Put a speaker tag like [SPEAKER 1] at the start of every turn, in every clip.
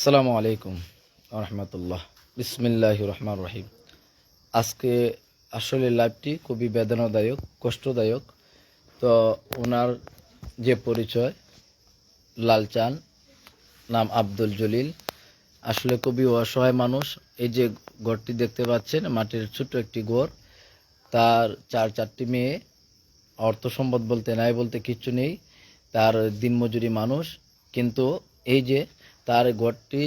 [SPEAKER 1] আসসালামু আলাইকুম রহমতুল্লাহ। বিসমিল্লাহির রহমান রহিম। আজকে আসলে লাইভটি খুবই বেদনাদায়ক, কষ্টদায়ক। তো ওনার যে পরিচয়, লালচান, নাম আব্দুল জলিল, আসলে খুবই অসহায় মানুষ। এই যে ঘরটি দেখতে পাচ্ছেন, মাটির ছোট্ট একটি ঘর, তার চারটি মেয়ে, অর্থ সম্পদ বলতে নাই বলতে কিচ্ছু নেই, তার দিনমজুরি মানুষ। কিন্তু এই যে তার ঘরটি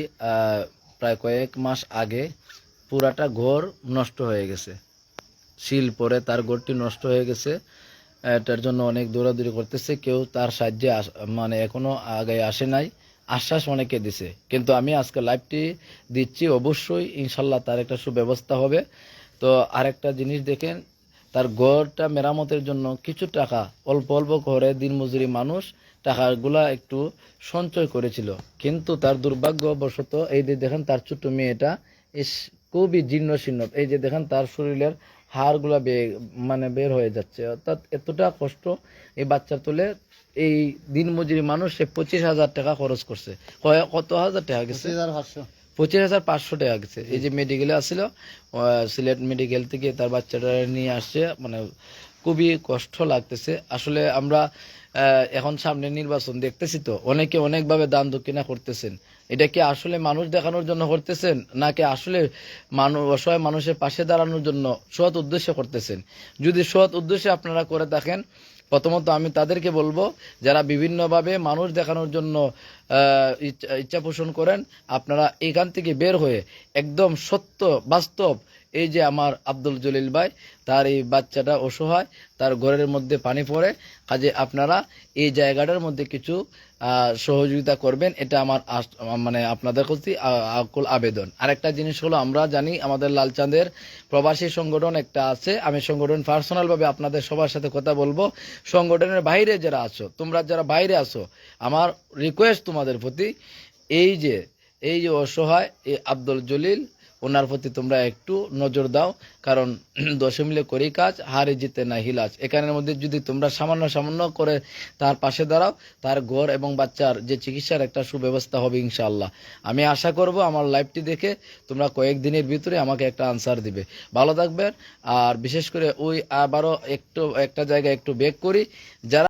[SPEAKER 1] প্রায় কয়েক মাস আগে পুরাটা ঘর নষ্ট হয়ে গেছে, শিল পরে তার ঘরটি নষ্ট হয়ে গেছে। এটার জন্য অনেক দৌড়াদৌড়ি করতেছে, কেউ তার সাহায্যে মানে এখনো আগে আসে নাই। আশ্বাস অনেকে দিছে, কিন্তু আমি আজকে লাইভটি দিচ্ছি, অবশ্যই ইনশাল্লাহ তার একটা সুব্যবস্থা হবে। তো আরেকটা জিনিস দেখেন, তার ঘরটা মেরামতের জন্য কিছু টাকা অল্প অল্প করে দিনমজুরি মানুষ টাকাগুলা একটু সঞ্চয় করেছিল, কিন্তু তার দুর্ভাগ্যবশত এই যে দেখেন তার ছোট্ট মেয়েটা খুবই জীর্ণ শীর্ণ। এই যে দেখেন তার শরীরের হাড়গুলা মানে বের হয়ে যাচ্ছে, অর্থাৎ এতটা কষ্ট এই বাচ্চার তোলে। এই দিনমজুরি মানুষ সে 25,000 টাকা খরচ করছে। কত হাজার টাকা গেছে? 25,500 টাকা গেছে। এই যে মেডিকেলে আসছিল, সিলেট মেডিকেল থেকে তার বাচ্চাটা নিয়ে আসছে। মানে খুবই কষ্ট লাগতেছে আসলে। আমরা এখন সামনে নির্বাচন দেখতেছি, তো অনেকে অনেকভাবে দান দক্ষিণা করতেছেন। এটা কি আসলে মানুষ দেখানোর জন্য করতেছেন, নাকি আসলে অসহায় মানুষের পাশে দাঁড়ানোর জন্য সৎ উদ্দেশ্যে করতেছেন? যদি সৎ উদ্দেশ্যে আপনারা করে থাকেন, প্রথমত আমি তাদেরকে বলবো, যারা বিভিন্নভাবে মানুষ দেখানোর জন্য ইচ্ছা পোষণ করেন, আপনারা এখান থেকে বের হয়ে একদম সত্য বাস্তব, এই যে আমার আব্দুল জলিল ভাই, তার এই বাচ্চাটা অসহায়, তার ঘরের মধ্যে পানি পড়ে, কাজে আপনারা এই জায়গাটার মধ্যে কিছু সহযোগিতা করবেন, এটা আমার মানে আপনাদের প্রতি আকুল আবেদন। আরেকটা জিনিস হলো, আমরা জানি আমাদের লালচাঁদের প্রবাসী সংগঠন একটা আছে। আমি সংগঠন পার্সোনালভাবে আপনাদের সবার সাথে কথা বলবো। সংগঠনের বাইরে যারা আছো, তোমরা যারা বাইরে আছো, আমার রিকোয়েস্ট তোমাদের প্রতি, এই যে অসহায় এই আব্দুল জলিল, ওনার প্রতি তোমরা একটু নজর দাও। কারণ 10 মিলে করি কাজ, হারে জিতে না হিলাজ। এখানের মধ্যে যদি তোমরা সামান্য করে তার পাশে দাঁড়াও, তার ঘর এবং বাচ্চার যে চিকিৎসার একটা সুব্যবস্থা হবে ইনশাআল্লাহ। আমি আশা করব আমার লাইভটি দেখে তোমরা কয়েকদিনের ভিতরে আমাকে একটা আনসার দিবে। ভালো থাকবেন। আর বিশেষ করে ওই আবারও একটা জায়গায় একটু ব্যাক করি, যারা